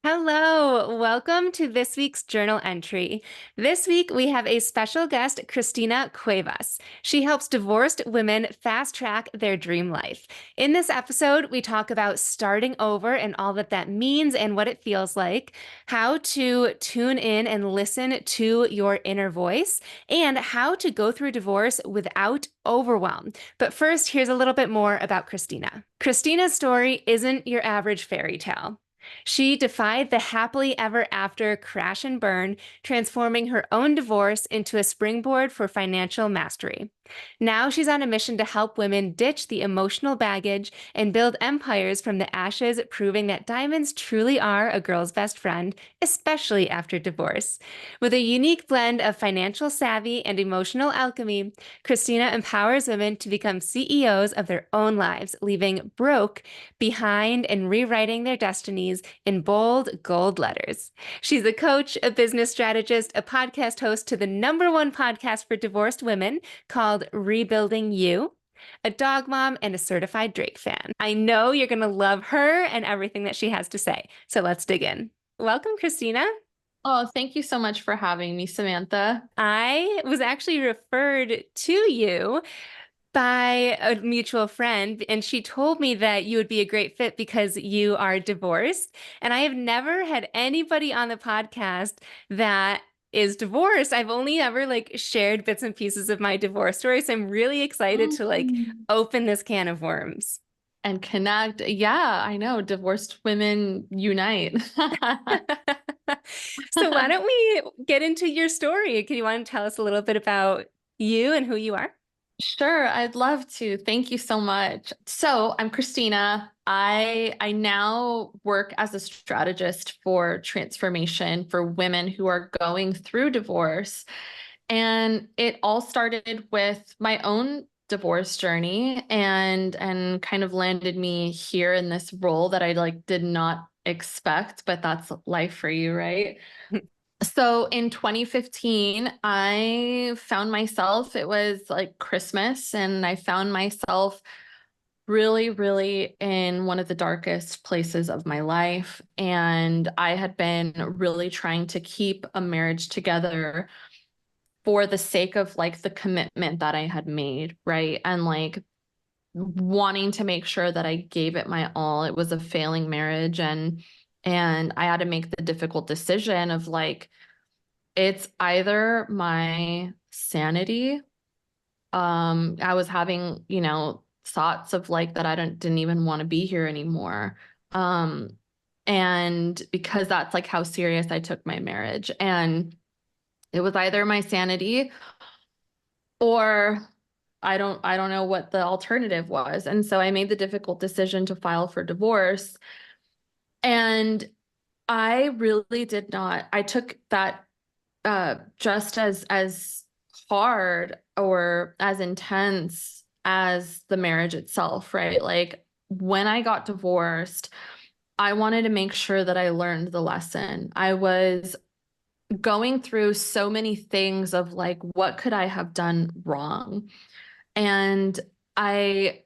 Hello, welcome to this week's journal entry. This week we have a special guest, Christina Cuevas. She helps divorced women fast track their dream life. In this episode, we talk about starting over and all that that means and what it feels like, how to tune in and listen to your inner voice, and how to go through divorce without overwhelm. But first, here's a little bit more about Christina. Christina's story isn't your average fairy tale. She defied the happily ever after crash and burn, transforming her own divorce into a springboard for financial mastery. Now she's on a mission to help women ditch the emotional baggage and build empires from the ashes, proving that diamonds truly are a girl's best friend, especially after divorce. With a unique blend of financial savvy and emotional alchemy, Christina empowers women to become CEOs of their own lives, leaving broke behind and rewriting their destinies in bold gold letters. She's a coach, a business strategist, a podcast host to the #1 podcast for divorced women called Rebuilding You, a dog mom, and a certified Drake fan. I know you're going to love her and everything that she has to say. So let's dig in. Welcome, Christina. Oh, thank you so much for having me, Samantha. I was actually referred to you by a mutual friend, and she told me that you would be a great fit because you are divorced. And I have never had anybody on the podcast that is divorced. I've only ever shared bits and pieces of my divorce story. So I'm really excited to Mm. open this can of worms. And connect. Yeah, I know. Divorced women unite. So why don't we get into your story? Can you want to tell us a little bit about you and who you are? Sure, I'd love to. Thank you so much. So I'm Christina. I now work as a strategist for transformation for women who are going through divorce. And it all started with my own divorce journey and kind of landed me here in this role that I did not expect, but that's life for you, right? So in 2015, I found myself, it was like Christmas, and I found myself really, really in one of the darkest places of my life. And I had been really trying to keep a marriage together for the sake of the commitment that I had made, right? And wanting to make sure that I gave it my all. It was a failing marriage, and I had to make the difficult decision of it's either my sanity. I was having, thoughts of that I didn't even want to be here anymore. Um, and because that's how serious I took my marriage. And it was either my sanity or I don't know what the alternative was. And so I made the difficult decision to file for divorce. And I really did not. I took that just as hard or as intense as the marriage itself, right? Like when I got divorced, I wanted to make sure that I learned the lesson. I was going through so many things of what could I have done wrong? And I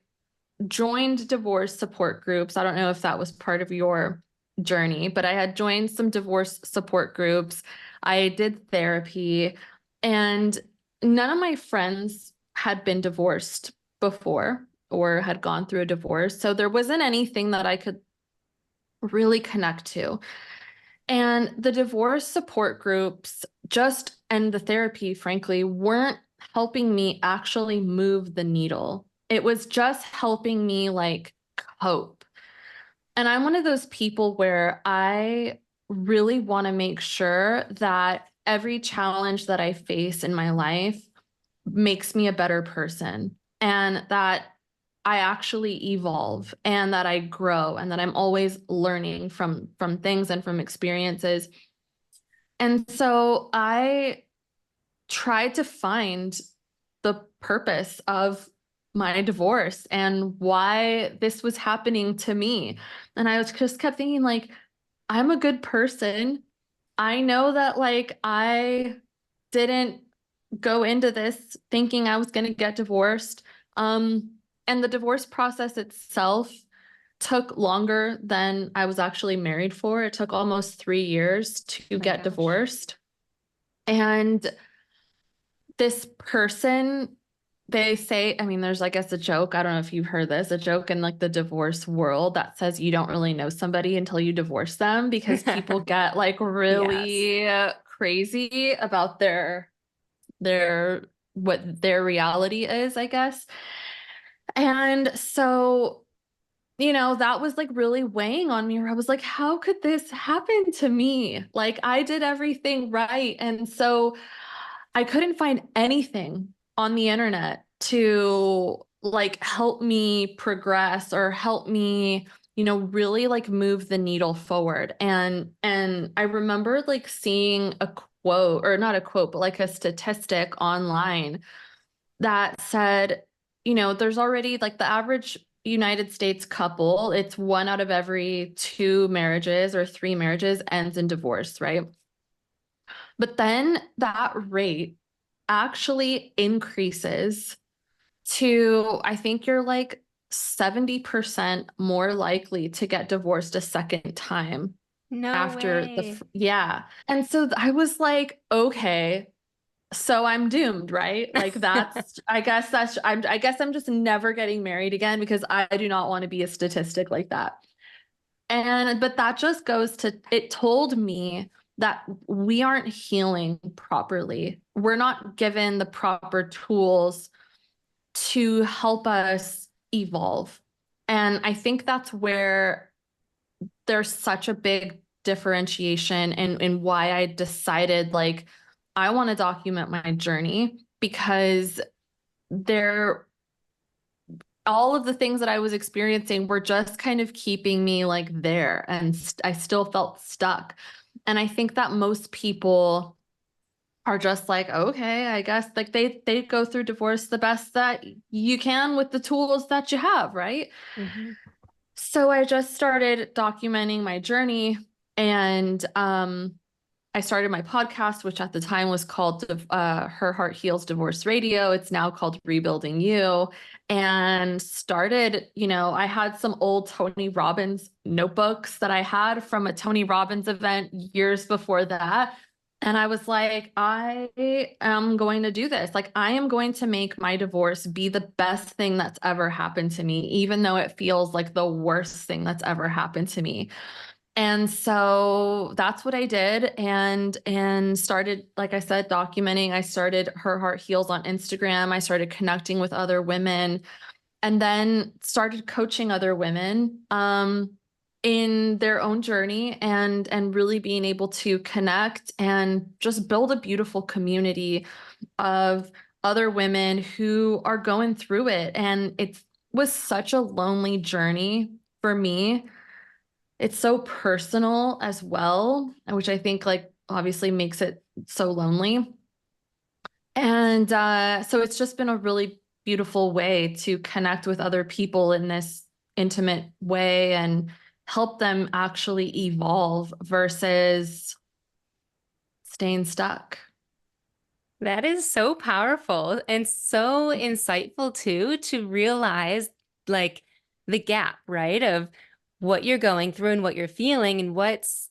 joined divorce support groups. I don't know if that was part of your journey, but I had joined some divorce support groups. I did therapy, and none of my friends had been divorced before or had gone through a divorce. So there wasn't anything that I could really connect to. And the divorce support groups just and the therapy, frankly, weren't helping me actually move the needle. It was just helping me cope. And I'm one of those people where I really want to make sure that every challenge that I face in my life makes me a better person, and that I actually evolve and that I grow and that I'm always learning from things and from experiences. And so I tried to find the purpose of my divorce and why this was happening to me. And I was just kept thinking I'm a good person. I know that I didn't go into this thinking I was going to get divorced. And the divorce process itself took longer than I was actually married for. It took almost 3 years to My get gosh. divorced. And this person, they say, I mean, there's, I guess, a joke. I don't know if you've heard this, a joke in like the divorce world that says you don't really know somebody until you divorce them because people get like Yes. really crazy about their what their reality is, I guess. And so, that was like really weighing on me where I was like, how could this happen to me? Like I did everything right. And so I couldn't find anything on the internet to like help me progress or help me, really like move the needle forward. And I remember like seeing a quote, or not a quote, but like a statistic online that said, there's already like the average United States couple, it's one out of every two marriages or three marriages ends in divorce, right? But then that rate actually increases to, I think you're like 70% more likely to get divorced a second time No after way. yeah. And so I was like, okay, so I'm doomed, right? Like I guess I'm just never getting married again because I do not want to be a statistic like that. But that just goes to, it told me that we aren't healing properly. We're not given the proper tools to help us evolve. And I think that's where there's such a big differentiation in why I decided like I want to document my journey because there all of the things that I was experiencing were just kind of keeping me like there and I still felt stuck. And I think that most people are just like, okay, I guess like they go through divorce the best that you can with the tools that you have, right? Mhm. So I just started documenting my journey and I started my podcast, which at the time was called Her Heart Heals Divorce Radio. It's now called Rebuilding You. And started, I had some old Tony Robbins notebooks that I had from a Tony Robbins event years before that. And I was like, I am going to do this. Like, I am going to make my divorce be the best thing that's ever happened to me, even though it feels like the worst thing that's ever happened to me. And so that's what I did and started, like I said, documenting. I started Her Heart Heals on Instagram. I started connecting with other women and then started coaching other women in their own journey and really being able to connect and just build a beautiful community of other women who are going through it. And it was such a lonely journey for me. It's so personal as well, which I think like obviously makes it so lonely. And so it's just been a really beautiful way to connect with other people in this intimate way and help them actually evolve versus staying stuck. That is so powerful and so insightful too, to realize like the gap, right? Of what you're going through and what you're feeling and what's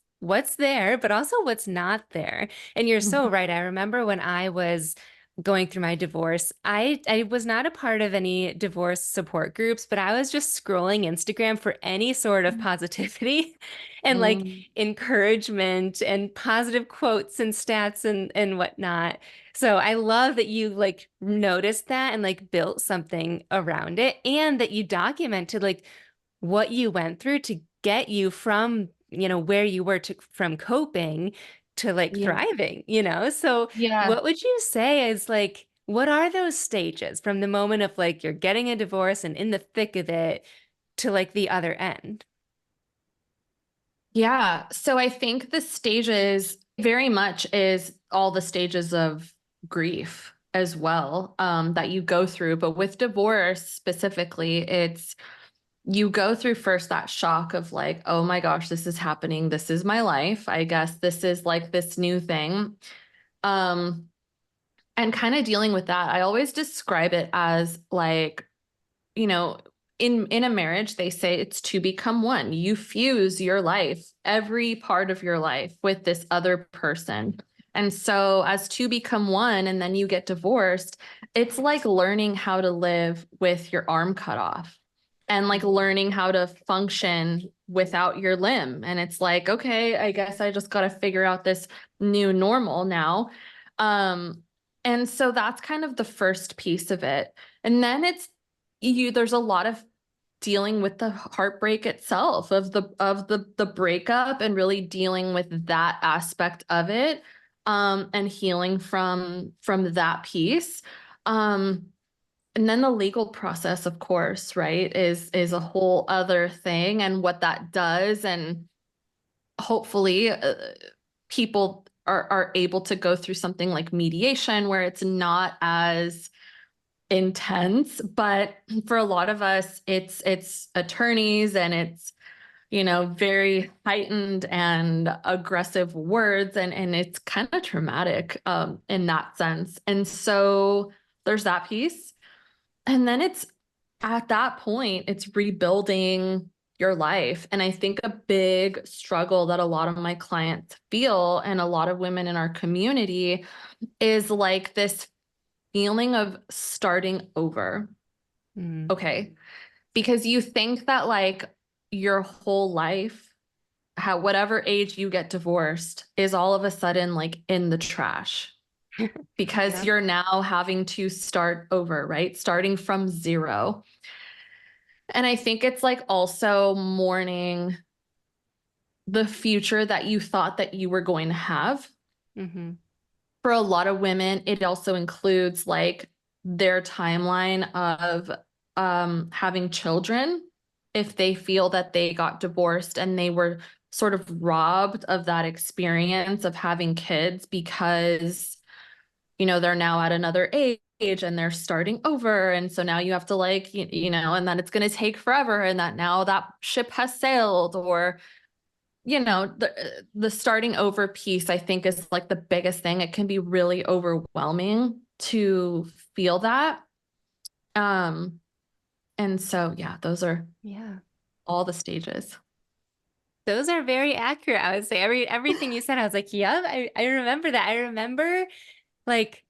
there, but also what's not there. And you're so Mhm. right. I remember when I was going through my divorce, I was not a part of any divorce support groups, but I was just scrolling Instagram for any sort of positivity and like Mm. encouragement and positive quotes and stats and whatnot. So I love that you like noticed that and like built something around it and that you documented like what you went through to get you from, where you were to from coping to like Yeah. thriving. So Yeah. what would you say is like, what are those stages from the moment of like you're getting a divorce and in the thick of it to like the other end? Yeah. So I think the stages very much is all the stages of grief as well, that you go through. But with divorce specifically, it's you go through first that shock of like, oh my gosh, this is happening. This is my life. I guess this is like this new thing. Um, and kind of dealing with that. I always describe it as like, you know, in a marriage, they say it's to become one. You fuse your life, every part of your life, with this other person. And so as two become one and then you get divorced, it's like learning how to live with your arm cut off and like learning how to function without your limb. And it's like, okay, I guess I just got to figure out this new normal now. Um, and so that's kind of the first piece of it. And then there's a lot of dealing with the heartbreak itself of the breakup and really dealing with that aspect of it, and healing from that piece. And then the legal process, of course, right, is a whole other thing, and what that does. And hopefully people are able to go through something like mediation where it's not as intense. But for a lot of us, it's attorneys, and it's, very heightened and aggressive words, and it's kind of traumatic in that sense. And so there's that piece. And then it's at that point, it's rebuilding your life. And I think a big struggle that a lot of my clients feel, and a lot of women in our community, is like this feeling of starting over. Mm. Okay. Because you think that like your whole life, whatever age you get divorced, is all of a sudden like in the trash, because Yeah. you're now having to start over, right? Starting from zero. And I think it's like also mourning the future that you thought that you were going to have. Mm-hmm. For a lot of women, it also includes like their timeline of having children, if they feel that they got divorced and they were sort of robbed of that experience of having kids because, they're now at another age and they're starting over. And so now you have to like, and then it's going to take forever, and that now that ship has sailed. Or the starting over piece, I think, is like the biggest thing. It can be really overwhelming to feel that. And so, yeah, those are Yeah. all the stages. Those are very accurate. I would say everything you said, I was like, yep, I remember that. I remember like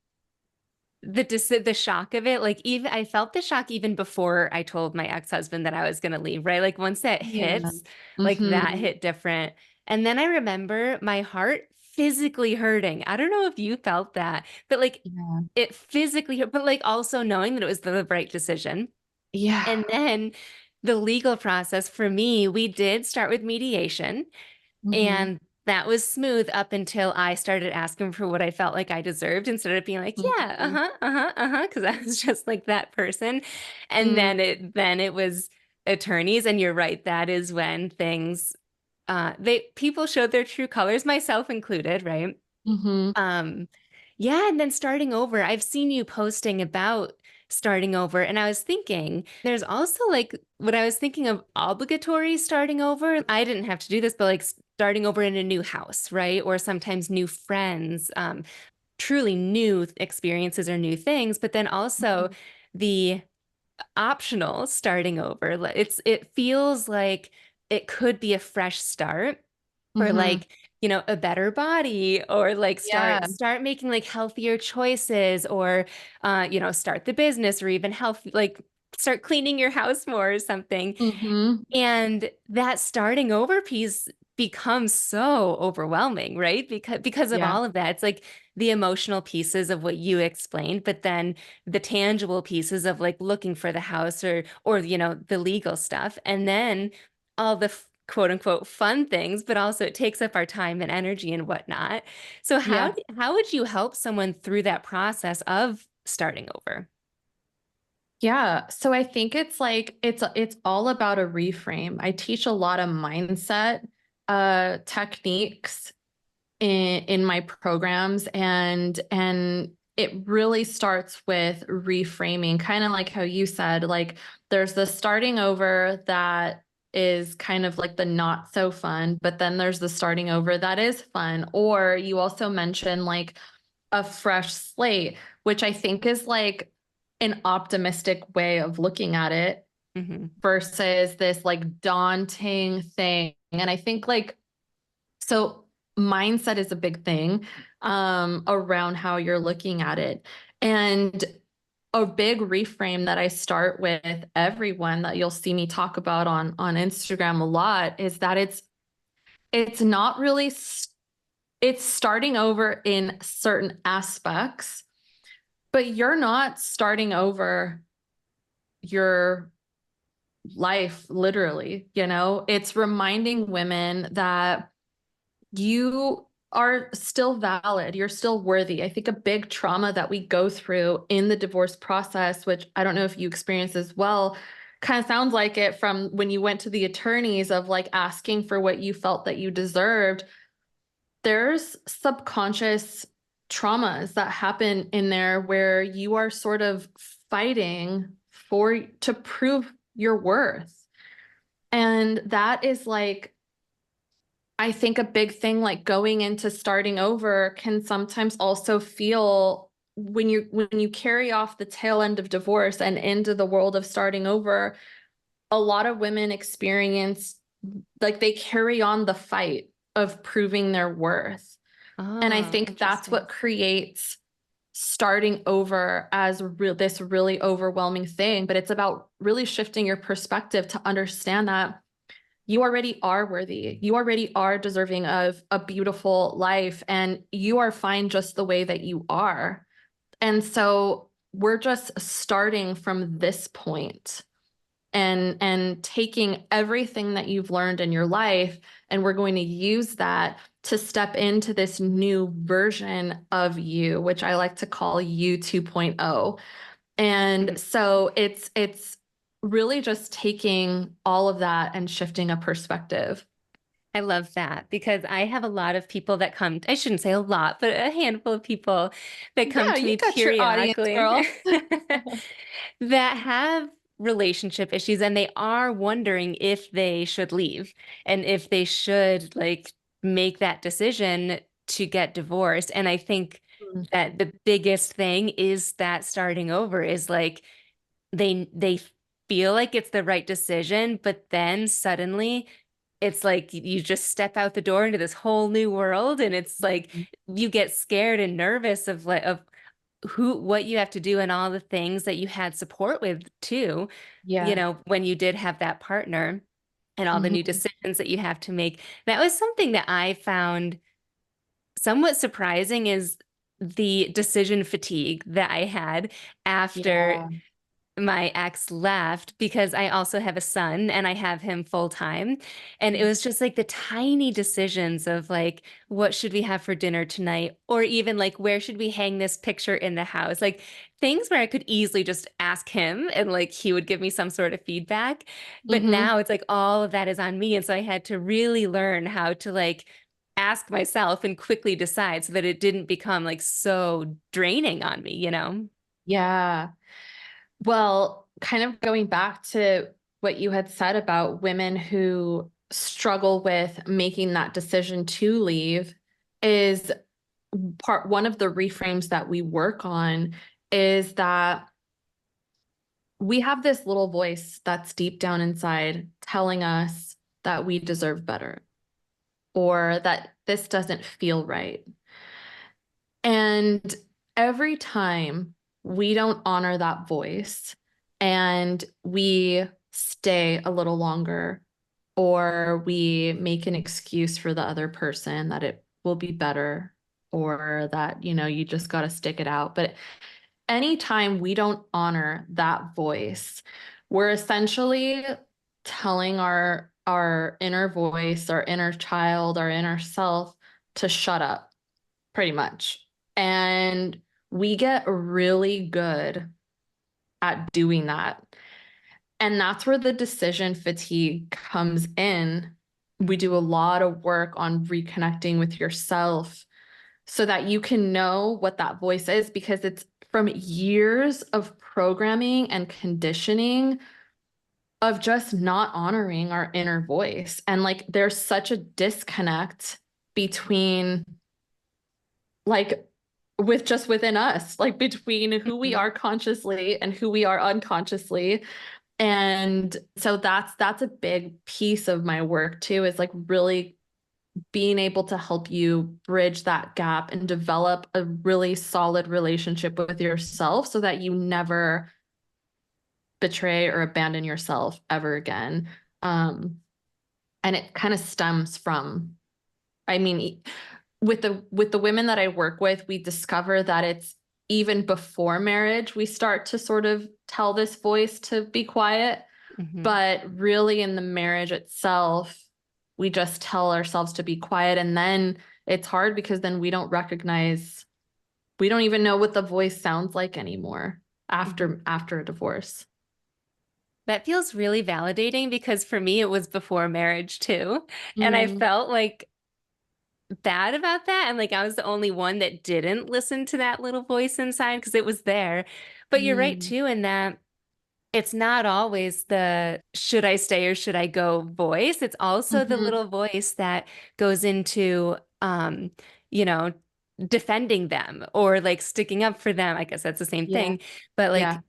the shock of it. Like even I felt the shock even before I told my ex-husband that I was gonna leave, right? Like once that Yeah. hits, like that Mm-hmm. hit different. And then I remember my heart physically hurting. I don't know if you felt that, but like Yeah. it physically hurt, but like also knowing that it was the right decision. Yeah. And then the legal process for me, we did start with mediation, Mm-hmm. and that was smooth up until I started asking for what I felt like I deserved instead of being like, yeah, Mm-hmm. uh-huh, uh-huh, uh-huh, because I was just like that person. And Mm-hmm. then it was attorneys, and you're right, that is when things people showed their true colors, myself included, right? Mm-hmm. Um, yeah, and then starting over. I've seen you posting about starting over, and I was thinking there's also like what I was thinking of obligatory starting over. I didn't have to do this, but like starting over in a new house, right? Or sometimes new friends, truly new experiences or new things, but then also the optional starting over. It feels like it could be a fresh start, or Mm-hmm. like, a better body, or like Yeah. start making like healthier choices, or start the business, or even health, like start cleaning your house more or something. Mm-hmm. And that starting over piece becomes so overwhelming, right? Because of Yeah. all of that. It's like the emotional pieces of what you explained, but then the tangible pieces of like looking for the house, or the legal stuff. And then all the quote unquote fun things, but also it takes up our time and energy and whatnot. So Yeah. how would you help someone through that process of starting over? Yeah. So I think it's like it's all about a reframe. I teach a lot of mindset techniques in my programs, and it really starts with reframing, kind of like how you said. Like there's the starting over that is kind of like the not so fun, but then there's the starting over that is fun. Or you also mentioned like a fresh slate, which I think is like an optimistic way of looking at it. Hmm. versus this like daunting thing. And I think like, so mindset is a big thing around how you're looking at it. And a big reframe that I start with everyone that you'll see me talk about on Instagram a lot is that it's not really it's starting over in certain aspects, but you're not starting over your life literally, you know? It's reminding women that you are still valid. You're still worthy. I think a big trauma that we go through in the divorce process, which I don't know if you experience as well, kind of sounds like it from when you went to the attorneys of like asking for what you felt that you deserved. There's subconscious traumas that happen in there where you are sort of fighting for to prove your worth. And that is like, I think a big thing like going into starting over can sometimes also feel when you carry off the tail end of divorce and into the world of starting over, a lot of women experience like they carry on the fight of proving their worth. And I Oh, think that's interesting. what creates starting over as this really overwhelming thing, but it's about really shifting your perspective to understand that you already are worthy. You already are deserving of a beautiful life, and you are fine just the way that you are. And so we're just starting from this point and taking everything that you've learned in your life, and we're going to use that to step into this new version of you, which I like to call you 2.0. Mhm. And so it's really just taking all of that and shifting a perspective. I love that because I have a lot of people that come, I shouldn't say a lot, but a handful of people that come Yeah, to you me got your audience, periodically girl. that have relationship issues and they are wondering if they should leave and if they should like make that decision to get divorced. And I think Mm. that the biggest thing is that starting over is like they feel like it's the right decision, but then suddenly it's like you just step out the door into this whole new world and it's like you get scared and nervous of like of who what you have to do and all the things that you had support with too, you Yeah. know, when you did have that partner and all the new Mhm. decisions that you have to make. That was something that I found somewhat surprising is the decision fatigue that I had after Yeah. my ex left because I also have a son and I have him full time. And it was just like the tiny decisions of like, what should we have for dinner tonight? Or even like, where should we hang this picture in the house? Like things where I could easily just ask him and like he would give me some sort of feedback. But Hmm. now it's like all of that is on me. And so I had to really learn how to like ask myself and quickly decide so that it didn't become like so draining on me, you know? Yeah. Well, kind of going back to what you had said about women who struggle with making that decision to leave is part one of the reframes that we work on is that we have this little voice that's deep down inside telling us that we deserve better or that this doesn't feel right. And every time we don't honor that voice and we stay a little longer or we make an excuse for the other person that it will be better or that, you know, you just got to stick it out. But anytime we don't honor that voice, we're essentially telling our inner voice, our inner child, our inner self to shut up pretty much. And we get really good at doing that. And that's where the decision fatigue comes in. We do a lot of work on reconnecting with yourself so that you can know what that voice is because it's from years of programming and conditioning of just not honoring our inner voice. And like there's such a disconnect between like with just within us, like between who we Mhm. are consciously and who we are unconsciously. And so that's a big piece of my work too, is like really being able to help you bridge that gap and develop a really solid relationship with yourself so that you never betray or abandon yourself ever again. Um, and it kind of stems from, I mean, with the women that I work with, we discover that it's even before marriage, we start to sort of tell this voice to be quiet. Hmm. But really, in the marriage itself, we just tell ourselves to be quiet. And then it's hard because then we don't even know what the voice sounds like anymore Hmm. after a divorce. That feels really validating because for me, it was before marriage too. And I Mm, felt like bad about that. And like I was the only one that didn't listen to that little voice inside because it was there. But you're right mm, too, in that it's not always the should I stay or should I go voice. It's also the mhm. little voice that goes into, you know, defending them or like sticking up for them. I guess that's the same Yeah, thing, but yeah. like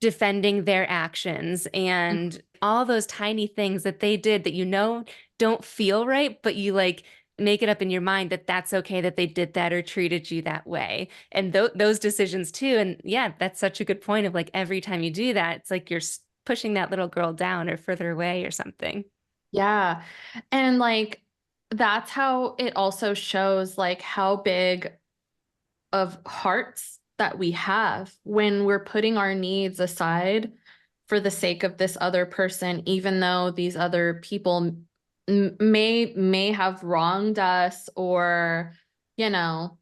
defending their actions Mhm. and all those tiny things that they did that don't feel right, but you like make it up in your mind that that's okay that they did that or treated you that way. And those decisions too. And yeah, that's such a good point of like every time you do that, it's like you're pushing that little girl down or further away or something. Yeah. And like that's how it also shows like how big of hearts that we have when we're putting our needs aside for the sake of this other person, even though these other people may have wronged us or, you know,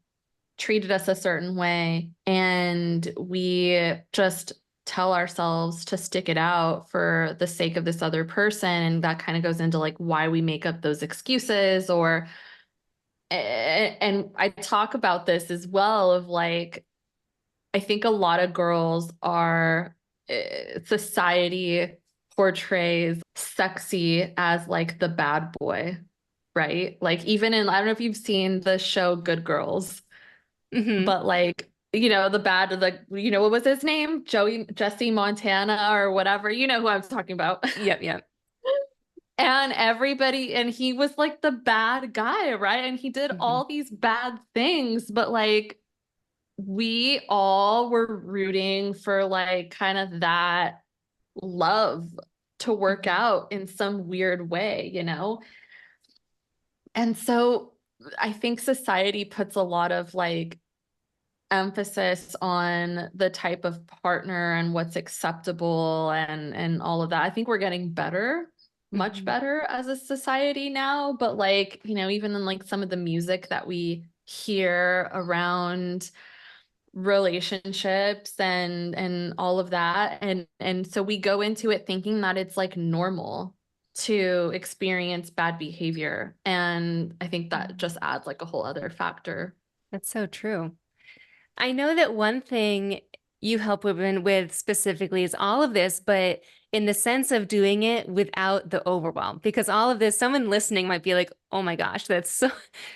treated us a certain way, and we just tell ourselves to stick it out for the sake of this other person. And that kind of goes into like why we make up those excuses or and I talk about this as well of like I think a lot of girls are society portrays sexy as like the bad boy, right? Like even in I don't know if you've seen the show Good Girls, Hmm. but like the bad like what was his name? Jesse Montana or whatever. You know who I'm talking about. Yep, yep. And he was like the bad guy, right? And he did Hmm. all these bad things, but like we all were rooting for like kind of that love to work Hmm. out in some weird way, you know? And so I think society puts a lot of like emphasis on the type of partner and what's acceptable and all of that. I think we're getting better, much Hmm. better as a society now, but like, even in like some of the music that we hear around relationships and all of that and so we go into it thinking that it's like normal to experience bad behavior, and I think that just adds like a whole other factor. That's so true. I know that one thing you help women with specifically is all of this, but in the sense of doing it without the overwhelm, because all of this, someone listening might be like, oh my gosh, that's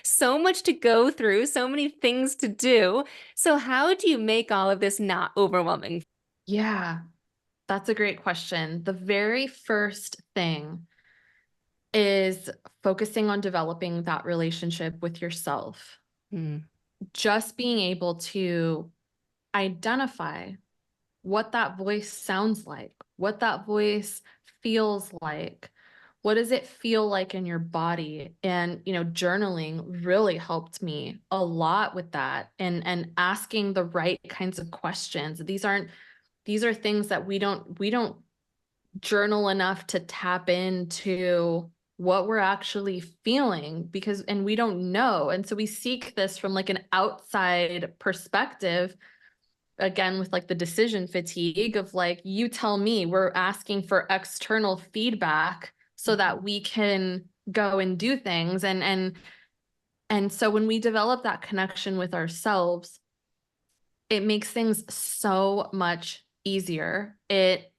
so much to go through, so many things to do. So how do you make all of this not overwhelming? Yeah, that's a great question. The very first thing is focusing on developing that relationship with yourself. Hmm. Just being able to identify what that voice sounds like, what that voice feels like. What does it feel like in your body? And, journaling really helped me a lot with that and asking the right kinds of questions. These are things that we don't journal enough to tap into what we're actually feeling and we don't know. And so we seek this from like an outside perspective, again with like the decision fatigue of like you tell me, we're asking for external feedback so that Mhm. we can go and do things, and so when we develop that connection with ourselves, it makes things so much easier. It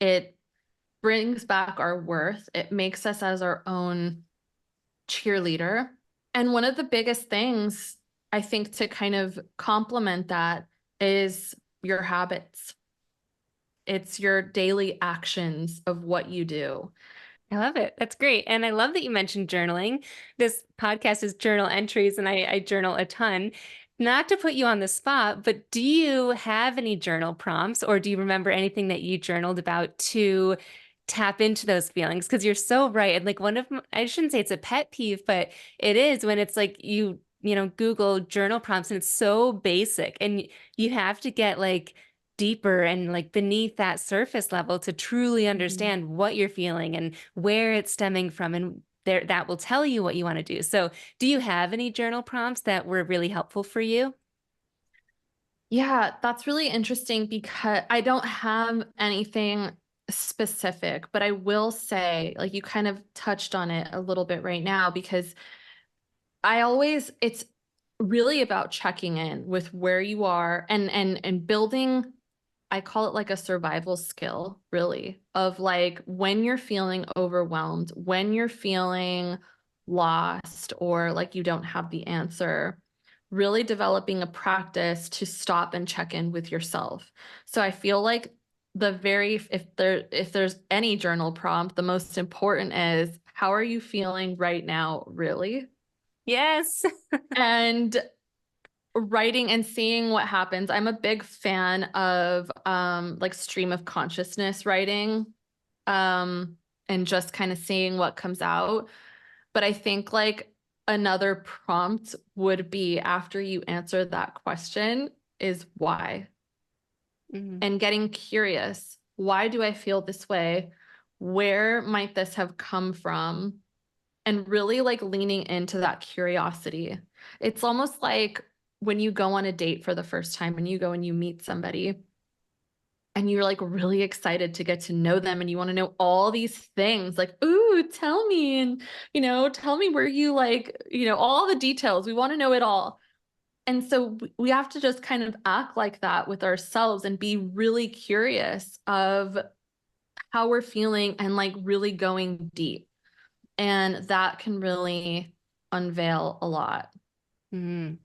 brings back our worth. It makes us as our own cheerleader. And one of the biggest things I think to kind of complement that is your habits. it's your daily actions of what you do. I love it. That's great. And I love that you mentioned journaling. This podcast is journal entries, and I journal a ton. Not to put you on the spot, but do you have any journal prompts, or do you remember anything that you journaled about to tap into those feelings? Because you're so right. And like I shouldn't say it's a pet peeve, but it is when it's like Google journal prompts and it's so basic, and you have to get like deeper and like beneath that surface level to truly Mhm. understand what you're feeling and where it's stemming from, and there that will tell you what you want to do. So do you have any journal prompts that were really helpful for you? Yeah, that's really interesting because I don't have anything specific, but I will say, like you kind of touched on it a little bit right now, because it's really about checking in with where you are and building, I call it like a survival skill, really, of like when you're feeling overwhelmed, when you're feeling lost or like you don't have the answer, really developing a practice to stop and check in with yourself. So I feel like if there's any journal prompt, the most important is how are you feeling right now, really? Yes. And writing and seeing what happens. I'm a big fan of like stream of consciousness writing, um and just kind of seeing what comes out. But I think like another prompt would be, after you answer that question, is why, Mhm. and getting curious. Why do I feel this way? Where might this have come from? And really like leaning into that curiosity. It's almost like when you go on a date for the first time and you go and you meet somebody and you're like really excited to get to know them and you want to know all these things, like, ooh, tell me, and tell me where you like, all the details. We want to know it all. And so we have to just kind of act like that with ourselves and be really curious of how we're feeling and like really going deep. And that can really unveil a lot. Mhm.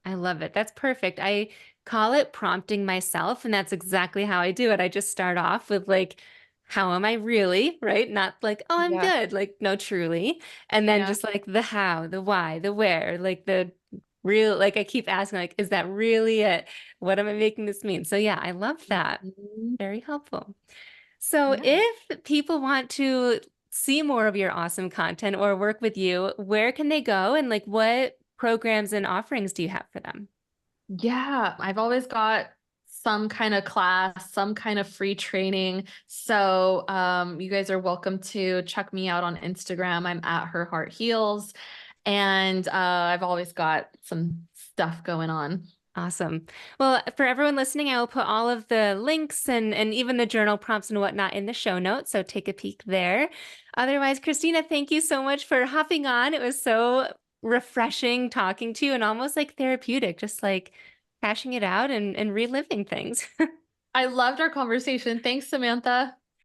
I love it. That's perfect. I call it prompting myself, and that's exactly how I do it. I just start off with like, how am I really, right? Not like, oh, I'm Yeah. good. Like, no, truly. And then Yeah. just like the how, the why, the where, like the real, like I keep asking, like, is that really it? What am I making this mean? So yeah, I love that. Mhm. Very helpful. So Yeah. if people want to see more of your awesome content or work with you, where can they go, and like what programs and offerings do you have for them? Yeah. I've always got some kind of class, some kind of free training. So you guys are welcome to check me out on Instagram. I'm at Her Heart Heals. And I've always got some stuff going on. Awesome. Well, for everyone listening, I will put all of the links and even the journal prompts and whatnot in the show notes. So take a peek there. Otherwise, Christina, thank you so much for hopping on. It was so refreshing talking to you and almost like therapeutic, just like hashing it out and reliving things. I loved our conversation. Thanks, Samantha.